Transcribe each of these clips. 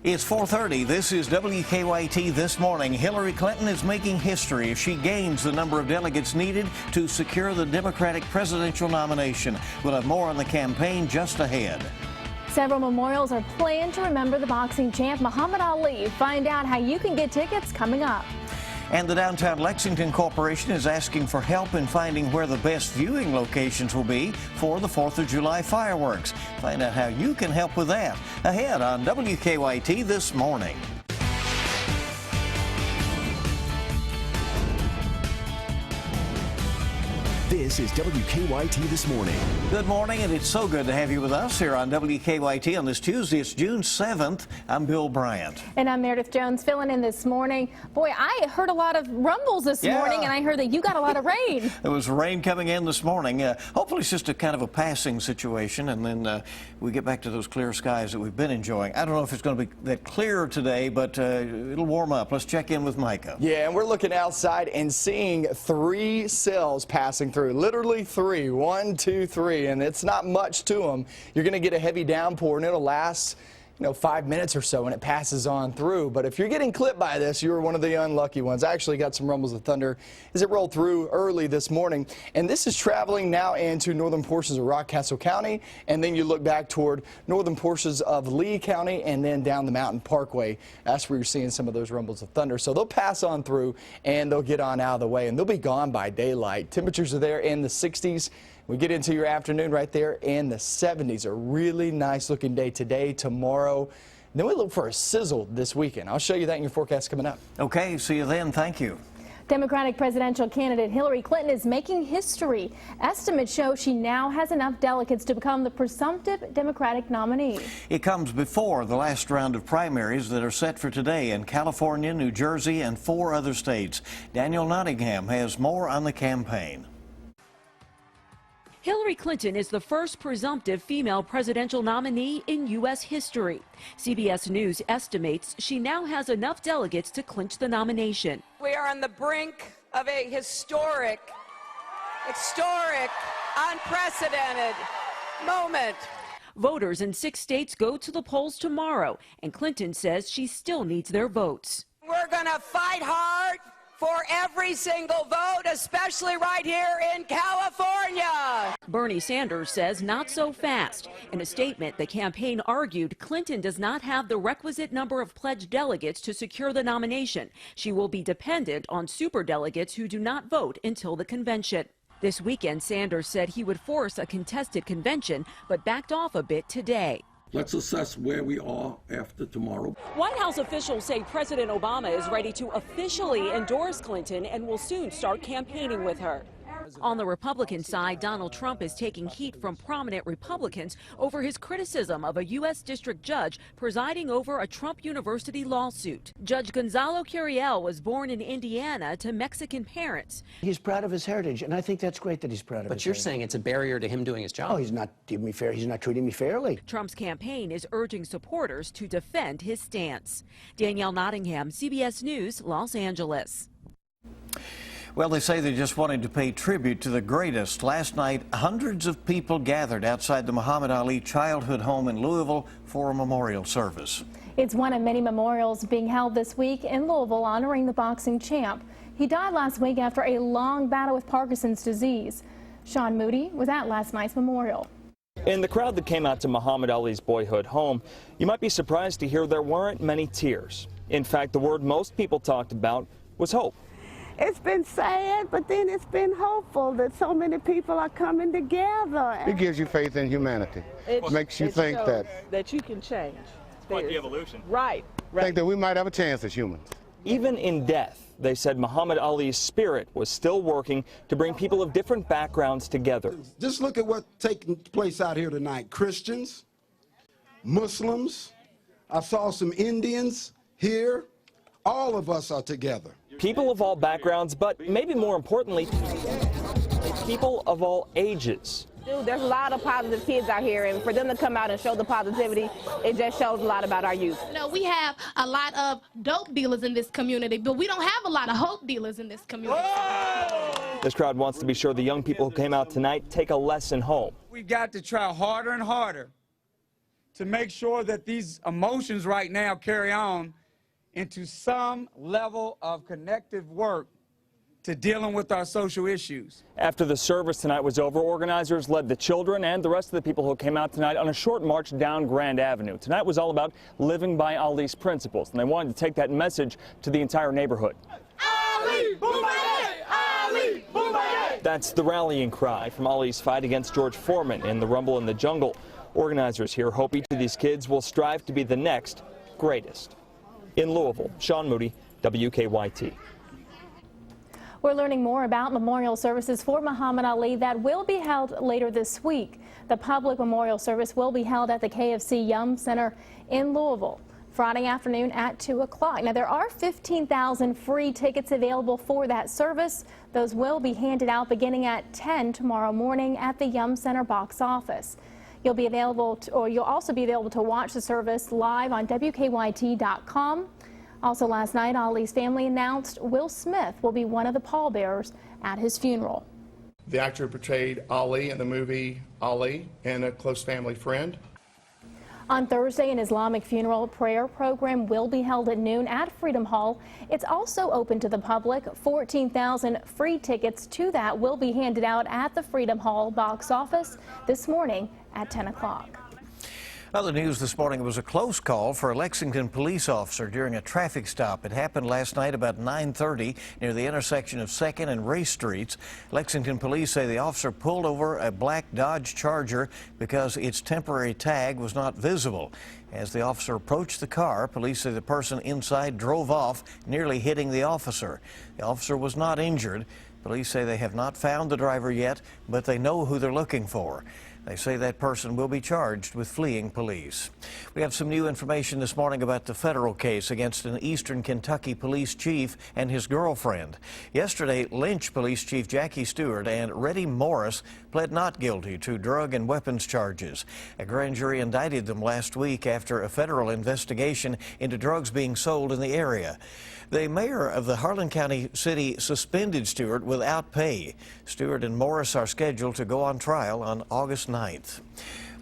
It's 4:30. This is WKYT This Morning. Hillary Clinton is making history if she gains the number of delegates needed to secure the Democratic presidential nomination. We'll have more on the campaign just ahead. Several memorials are planned to remember the boxing champ Muhammad Ali. Find out how you can get tickets coming up. And the Downtown Lexington Corporation is asking for help in finding where the best viewing locations will be for the 4th of July fireworks. Find out how you can help with that ahead on WKYT This Morning. This is WKYT This Morning. Good morning, and it's so good to have you with us here on WKYT on this Tuesday. It's June 7th. I'm Bill Bryant. And I'm Meredith Jones filling in this morning. Boy, I heard a lot of rumbles this morning, and I heard that you got a lot of rain. There was rain coming in this morning. Hopefully it's just a kind of a passing situation, and then we get back to those clear skies that we've been enjoying. I don't know if it's going to be that clear today, but it'll warm up. Let's check in with Micah. Yeah, and we're looking outside and seeing 3 cells passing through. Literally 3. 1, 2, 3, and it's not much to them. You're going to get a heavy downpour, and it'll last 5 minutes or so, and it passes on through. But if you're getting clipped by this, you're one of the unlucky ones. I actually got some rumbles of thunder as it rolled through early this morning. And this is traveling now into northern portions of Rockcastle County, and then you look back toward northern portions of Lee County and then down the Mountain Parkway. That's where you're seeing some of those rumbles of thunder. So they'll pass on through, and they'll get on out of the way, and they'll be gone by daylight. Temperatures are there in the 60s. We get into your afternoon right there in the 70s. A really nice looking day today, tomorrow. Then we look for a sizzle this weekend. I'll show you that in your forecast coming up. Okay, see you then. Thank you. Democratic presidential candidate Hillary Clinton is making history. Estimates show she now has enough delegates to become the presumptive Democratic nominee. It comes before the last round of primaries that are set for today in California, New Jersey, and 4 other states. Daniel Nottingham has more on the campaign. Hillary Clinton is the first presumptive female presidential nominee in U.S. history. CBS News estimates she now has enough delegates to clinch the nomination. We are on the brink of a historic, unprecedented moment. Voters in 6 states go to the polls tomorrow, and Clinton says she still needs their votes. We're going to fight hard for every single vote, especially right here in California. Bernie Sanders says not so fast. In a statement, the campaign argued Clinton does not have the requisite number of pledged delegates to secure the nomination. She will be dependent on superdelegates who do not vote until the convention. This weekend, Sanders said he would force a contested convention, but backed off a bit today. Let's assess where we are after tomorrow. White House officials say President Obama is ready to officially endorse Clinton and will soon start campaigning with her. On the Republican side, Donald Trump is taking heat from prominent Republicans over his criticism of a U.S. district judge presiding over a Trump University lawsuit. Judge Gonzalo Curiel was born in Indiana to Mexican parents. He's proud of his heritage, and I think that's great that he's proud of it. But you're saying it's a barrier to him doing his job. Oh, he's not giving me fair. He's not treating me fairly. Trump's campaign is urging supporters to defend his stance. Danielle Nottingham, CBS News, Los Angeles. Well, they say they just wanted to pay tribute to the greatest. Last night, hundreds of people gathered outside the Muhammad Ali childhood home in Louisville for a memorial service. It's one of many memorials being held this week in Louisville honoring the boxing champ. He died last week after a long battle with Parkinson's disease. Sean Moody was at last night's memorial. In the crowd that came out to Muhammad Ali's boyhood home, you might be surprised to hear there weren't many tears. In fact, the word most people talked about was hope. It's been sad, but then it's been hopeful that so many people are coming together. It gives you faith in humanity. It makes you think that you can change. It's like the evolution. Right. Think that we might have a chance as humans. Even in death, they said Muhammad Ali's spirit was still working to bring people of different backgrounds together. Just look at what's taking place out here tonight. Christians, Muslims, I saw some Indians here. All of us are together. People of all backgrounds, but maybe more importantly, people of all ages. There's a lot of positive kids out here, and for them to come out and show the positivity, it just shows a lot about our youth. We have a lot of dope dealers in this community, but we don't have a lot of hope dealers in this community. This crowd wants to be sure the young people who came out tonight take a lesson home. We've got to try harder and harder to make sure that these emotions right now carry on into some level of connective work to dealing with our social issues. After the service tonight was over, organizers led the children and the rest of the people who came out tonight on a short march down Grand Avenue. Tonight was all about living by Ali's principles, and they wanted to take that message to the entire neighborhood. Ali, Boumaier! Ali, Boumaier! That's the rallying cry from Ali's fight against George Foreman in the Rumble in the Jungle. Organizers here hope each of these kids will strive to be the next greatest. In Louisville, Sean Moody, WKYT. We're learning more about memorial services for Muhammad Ali that will be held later this week. The public memorial service will be held at the KFC Yum Center in Louisville Friday afternoon at 2 o'clock. Now, there are 15,000 free tickets available for that service. Those will be handed out beginning at 10 tomorrow morning at the Yum Center box office. You'll also be available to watch the service live on WKYT.com. Also last night, Ali's family announced Will Smith will be one of the pallbearers at his funeral. The actor who portrayed Ali in the movie Ali and a close family friend. On Thursday, an Islamic funeral prayer program will be held at noon at Freedom Hall. It's also open to the public. 14,000 free tickets to that will be handed out at the Freedom Hall box office this morning at 10 o'clock. Other news this morning was a close call for a Lexington police officer during a traffic stop. It happened last night about 9:30 near the intersection of 2nd and Race Streets. Lexington police say the officer pulled over a black Dodge Charger because its temporary tag was not visible. As the officer approached the car, police say the person inside drove off, nearly hitting the officer. The officer was not injured. Police say they have not found the driver yet, but they know who they're looking for. They say that person will be charged with fleeing police. We have some new information this morning about the federal case against an Eastern Kentucky police chief and his girlfriend. Yesterday, Lynch Police Chief Jackie Stewart and Reddy Morris pled not guilty to drug and weapons charges. A grand jury indicted them last week after a federal investigation into drugs being sold in the area. The mayor of the Harlan County City suspended Stewart without pay. Stewart and Morris are scheduled to go on trial on August 9th.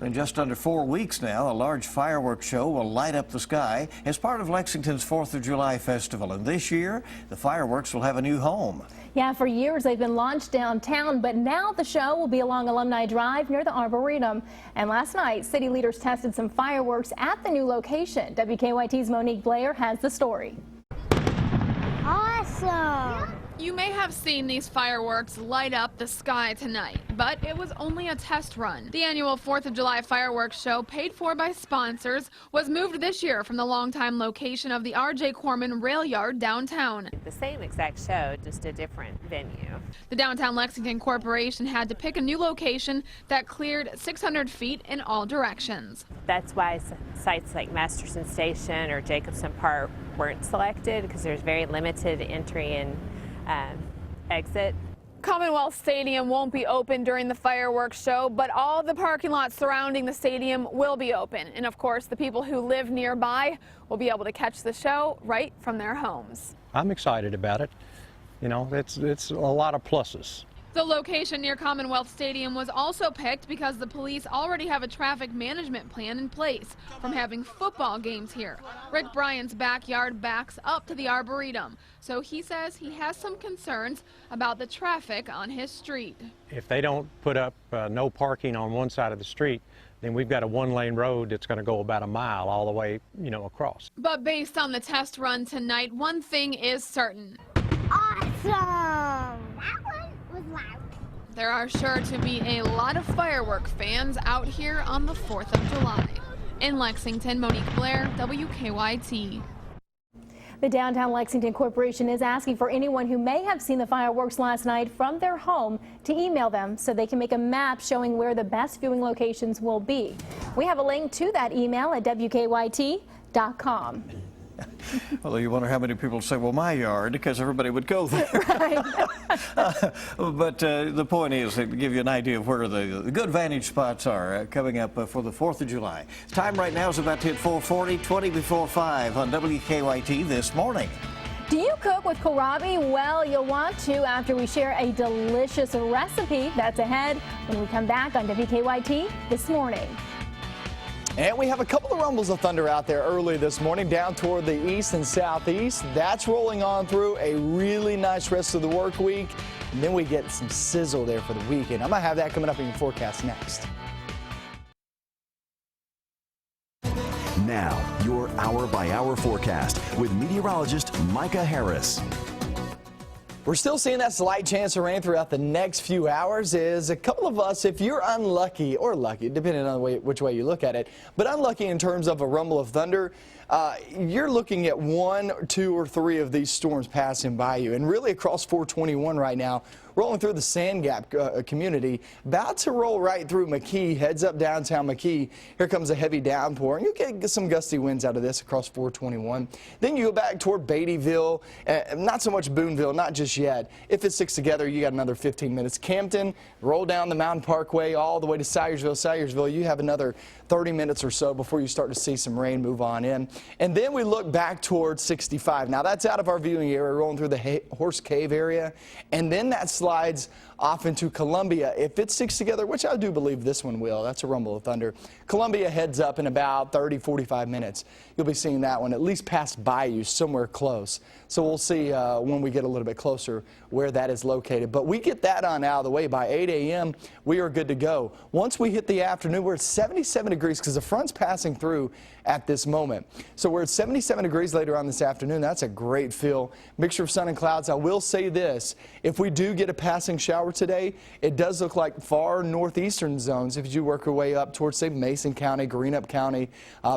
In just under 4 weeks now, a large fireworks show will light up the sky as part of Lexington's 4th of July festival. And this year, the fireworks will have a new home. Yeah, for years they've been launched downtown, but now the show will be along Alumni Drive near the Arboretum. And last night, city leaders tested some fireworks at the new location. WKYT's Monique Blair has the story. Awesome! You may have seen these fireworks light up the sky tonight, but it was only a test run. The annual 4th of July fireworks show, paid for by sponsors, was moved this year from the longtime location of the R.J. Corman Rail Yard downtown. The same exact show, just a different venue. The Downtown Lexington Corporation had to pick a new location that cleared 600 feet in all directions. That's why sites like Masterson Station or Jacobson Park weren't selected, because there's very limited entry and exit. Commonwealth Stadium won't be open during the fireworks show, but all the parking lots surrounding the stadium will be open. And of course, the people who live nearby will be able to catch the show right from their homes. I'm excited about it. You know, it's a lot of pluses. The location near Commonwealth Stadium was also picked because the police already have a traffic management plan in place from having football games here. Rick Bryan's backyard backs up to the Arboretum, so he says he has some concerns about the traffic on his street. If they don't put up no parking on one side of the street, then we've got a one-lane road that's going to go about a mile all the way, across. But based on the test run tonight, one thing is certain. Awesome! There are sure to be a lot of firework fans out here on the 4th of July. In Lexington, Monique Blair, WKYT. The Downtown Lexington Corporation is asking for anyone who may have seen the fireworks last night from their home to email them so they can make a map showing where the best viewing locations will be. We have a link to that email at WKYT.com. Although you wonder how many people say, well, my yard, because everybody would go there. Right. But the point is to give you an idea of where the good vantage spots are coming up for the 4th of July. Time right now is about to hit 4:40, 20 before 5 on WKYT this morning. Do you cook with kohlrabi? Well, you'll want to after we share a delicious recipe. That's ahead when we come back on WKYT this morning. And we have a couple of rumbles of thunder out there early this morning down toward the east and southeast. That's rolling on through a really nice rest of the work week. And then we get some sizzle there for the weekend. I'm going to have that coming up in your forecast next. Now, your hour-by-hour forecast with meteorologist Micah Harris. We're still seeing that slight chance of rain throughout the next few hours. Is a couple of us, if you're unlucky or lucky, depending on which way you look at it, but unlucky in terms of a rumble of thunder, you're looking at 1, 2, or 3 of these storms passing by you. And really across 421 right now, rolling through the Sand Gap community, about to roll right through McKee, heads up downtown McKee. Here comes a heavy downpour, and you get some gusty winds out of this across 421. Then you go back toward Beattyville, not so much Boonville, not just yet. If it sticks together, you got another 15 minutes. Campton, roll down the Mountain Parkway all the way to Syersville. Syersville, you have another 30 minutes or so before you start to see some rain move on in. And then we look back towards 65. Now that's out of our viewing area, rolling through the Horse Cave area, and then that slides off into Columbia. If it sticks together, which I do believe this one will, that's a rumble of thunder. Columbia heads up in about 30, 45 minutes. You'll be seeing that one at least pass by you somewhere close. So we'll see when we get a little bit closer where that is located. But we get that on out of the way. By 8 a.m., we are good to go. Once we hit the afternoon, we're at 77 degrees because the front's passing through at this moment. So we're at 77 degrees later on this afternoon. That's a great feel. Mixture of sun and clouds. I will say this, if we do get a passing shower today, it does look like far northeastern zones. If you work your way up towards, say, Mason County, Greenup County,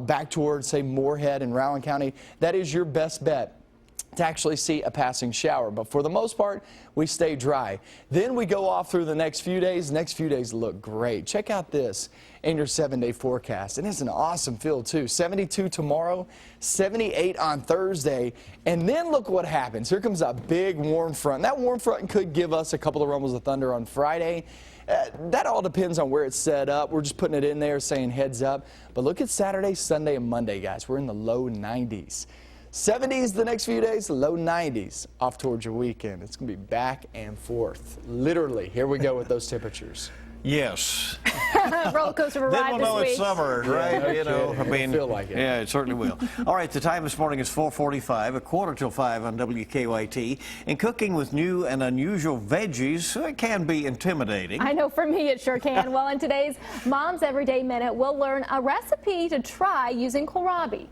back towards, say, Moorhead and Rowan County, that is your best bet to actually see a passing shower. But for the most part, we stay dry. Then we go off through the next few days. Next few days look great. Check out this in your 7-day forecast. And it's an awesome feel too. 72 tomorrow, 78 on Thursday. And then look what happens. Here comes a big warm front. That warm front could give us a couple of rumbles of thunder on Friday. That all depends on where it's set up. We're just putting it in there saying heads up. But look at Saturday, Sunday, and Monday, guys. We're in the low 90s. 70s the next few days, low 90s off towards your weekend. It's going to be back and forth. Literally, here we go with those temperatures. Yes. Roller coaster ride Then we'll this know week. it's summer, right? Yeah, You know, I mean, feel like it. Yeah, it certainly will. All right, the time this morning is 4:45, a quarter till 5 on WKYT. And cooking with new and unusual veggies, it can be intimidating. I know, for me it sure can. Well, in today's Mom's Everyday Minute, we'll learn a recipe to try using kohlrabi.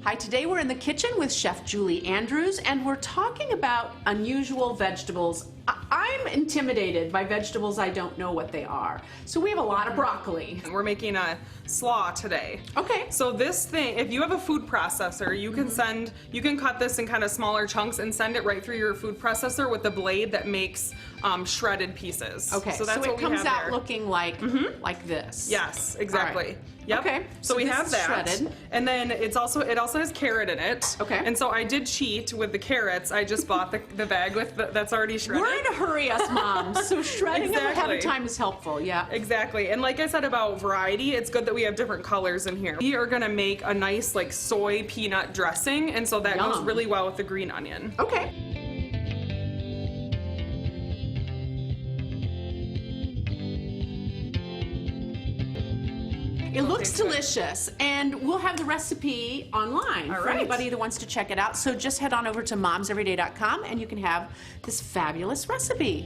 Hi, today we're in the kitchen with Chef Julie Andrews, and we're talking about unusual vegetables. I'm intimidated by vegetables I don't know what they are. So we have a lot of broccoli. We're making a slaw today. Okay. So this thing, if you have a food processor, you can cut this in kind of smaller chunks and send it right through your food processor with the blade that makes shredded pieces. Okay, so that's so what it comes we have out there. looking like this. Yes, exactly. All right. Yep. Okay. So we this have is that. shredded. And then it also has carrot in it. Okay. And so I did cheat with the carrots. I just bought the bag with that's already shredded. We're in a hurry, us moms. So shredding them ahead of time is helpful. Yeah. Exactly. And like I said about variety, it's good that we have different colors in here. We are gonna make a nice like soy peanut dressing, and so that Yum. goes really well with the green onion. Okay. It looks delicious, and we'll have the recipe online for anybody that wants to check it out. So just head on over to momseveryday.com and you can have this fabulous recipe.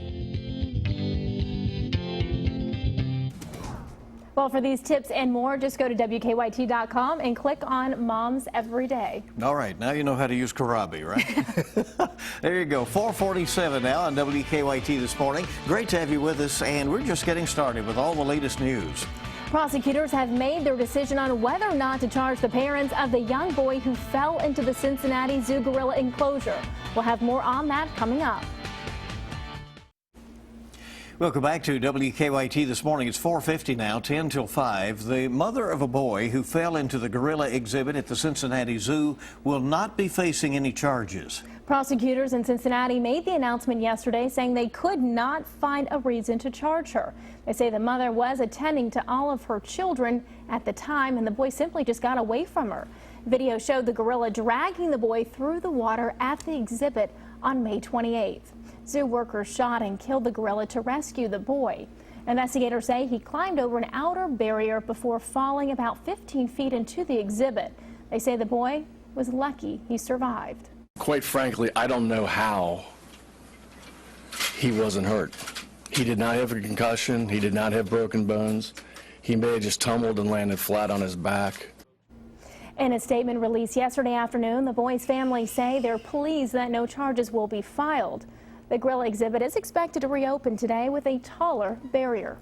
Well, for these tips and more, just go to WKYT.com and click on Mom's Everyday. All right, now you know how to use kohlrabi, right? There you go, 4:47 now on WKYT this morning. Great to have you with us, and we're just getting started with all the latest news. Prosecutors have made their decision on whether or not to charge the parents of the young boy who fell into the Cincinnati Zoo gorilla enclosure. We'll have more on that coming up. Welcome back to WKYT this morning. It's 4:50 now, 10 till 5. The mother of a boy who fell into the gorilla exhibit at the Cincinnati Zoo will not be facing any charges. Prosecutors in Cincinnati made the announcement yesterday saying they could not find a reason to charge her. They say the mother was attending to all of her children at the time and the boy simply just got away from her. Video showed the gorilla dragging the boy through the water at the exhibit on May 28th. Zoo workers shot and killed the gorilla to rescue the boy. Investigators say he climbed over an outer barrier before falling about 15 feet into the exhibit. They say the boy was lucky he survived. Quite frankly, I don't know how he wasn't hurt. He did not have a concussion. He did not have broken bones. He may have just tumbled and landed flat on his back. In a statement released yesterday afternoon, the boy's family say they're pleased that no charges will be filed. The grill exhibit is expected to reopen today with a taller barrier.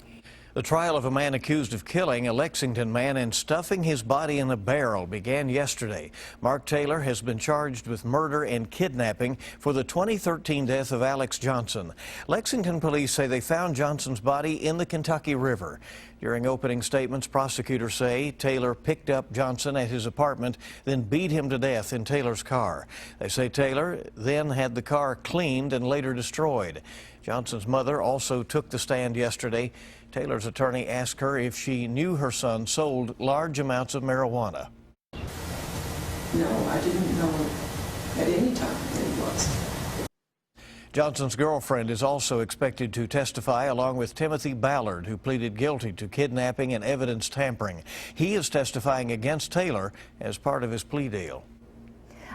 The trial of a man accused of killing a Lexington man and stuffing his body in a barrel began yesterday. Mark Taylor has been charged with murder and kidnapping for the 2013 death of Alex Johnson. Lexington police say they found Johnson's body in the Kentucky River. During opening statements, prosecutors say Taylor picked up Johnson at his apartment, then beat him to death in Taylor's car. They say Taylor then had the car cleaned and later destroyed. Johnson's mother also took the stand yesterday. Taylor's attorney asked her if she knew her son sold large amounts of marijuana. No, I didn't know at any time that he was. Johnson's girlfriend is also expected to testify, along with Timothy Ballard, who pleaded guilty to kidnapping and evidence tampering. He is testifying against Taylor as part of his plea deal.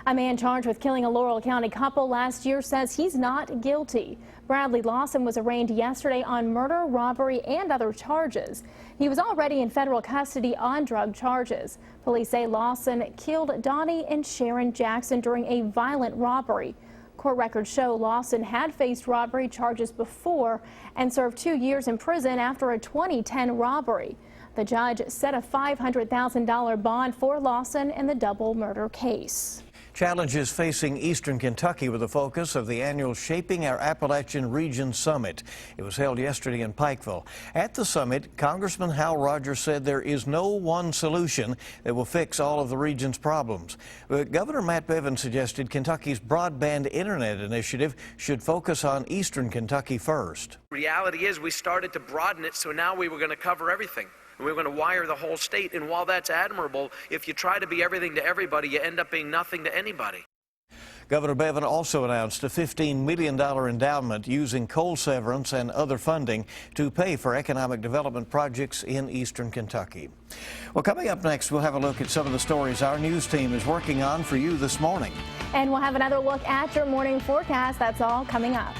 A man charged with killing a Laurel County couple last year says he's not guilty. Bradley Lawson was arraigned yesterday on murder, robbery, and other charges. He was already in federal custody on drug charges. Police say Lawson killed Donnie and Sharon Jackson during a violent robbery. Court records show Lawson had faced robbery charges before and served 2 years in prison after a 2010 robbery. The judge set a $500,000 bond for Lawson in the double murder case. Challenges facing eastern Kentucky were the focus of the annual Shaping Our Appalachian Region Summit. It was held yesterday in Pikeville. At the summit, Congressman Hal Rogers said there is no one solution that will fix all of the region's problems. But Governor Matt Bevin suggested Kentucky's broadband internet initiative should focus on eastern Kentucky first. Reality is we started to broaden it, so now we were going to cover everything. We're going to wire the whole state, and while that's admirable, if you try to be everything to everybody, you end up being nothing to anybody. Governor Bevin also announced a $15 million endowment using coal severance and other funding to pay for economic development projects in eastern Kentucky. Well, coming up next, we'll have a look at some of the stories our news team is working on for you this morning. And we'll have another look at your morning forecast. That's all coming up.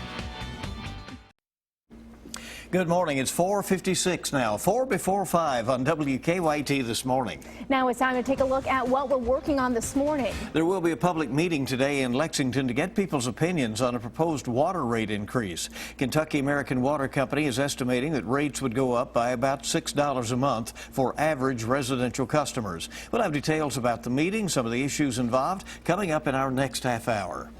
Good morning. It's 4:56 now, 4 before 5 on WKYT this morning. Now it's time to take a look at what we're working on this morning. There will be a public meeting today in Lexington to get people's opinions on a proposed water rate increase. Kentucky American Water Company is estimating that rates would go up by about $6 a month for average residential customers. We'll have details about the meeting, some of the issues involved, coming up in our next half hour.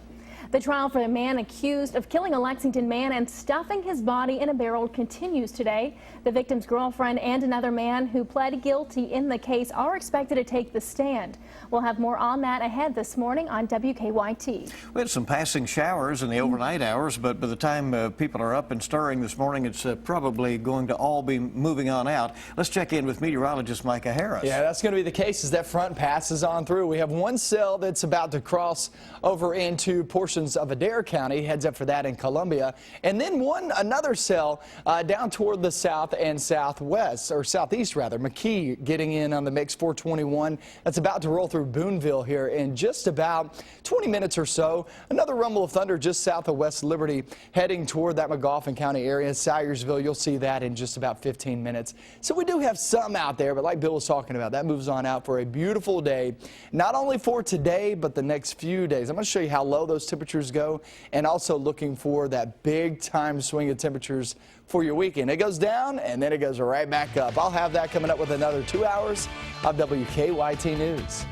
The trial for the man accused of killing a Lexington man and stuffing his body in a barrel continues today. The victim's girlfriend and another man who pled guilty in the case are expected to take the stand. We'll have more on that ahead this morning on WKYT. We had some passing showers in the overnight hours, but by the time people are up and stirring this morning, it's probably going to all be moving on out. Let's check in with meteorologist Micah Harris. Yeah, that's going to be the case as that front passes on through. We have one cell that's about to cross over into portions of Adair County, heads up for that in Columbia, and then another cell down toward the south and southwest, or southeast rather. McKee getting in on the mix, 421. That's about to roll through Boonville here in just about 20 minutes or so. Another rumble of thunder just south of West Liberty, heading toward that McGoffin County area. Salyersville, you'll see that in just about 15 minutes. So we do have some out there, but like Bill was talking about, that moves on out for a beautiful day, not only for today, but the next few days. I'm going to show you how low those temperatures go, and also looking for that big time swing of temperatures for your weekend. It goes down and then it goes right back up. I'll have that coming up with another 2 hours of WKYT News.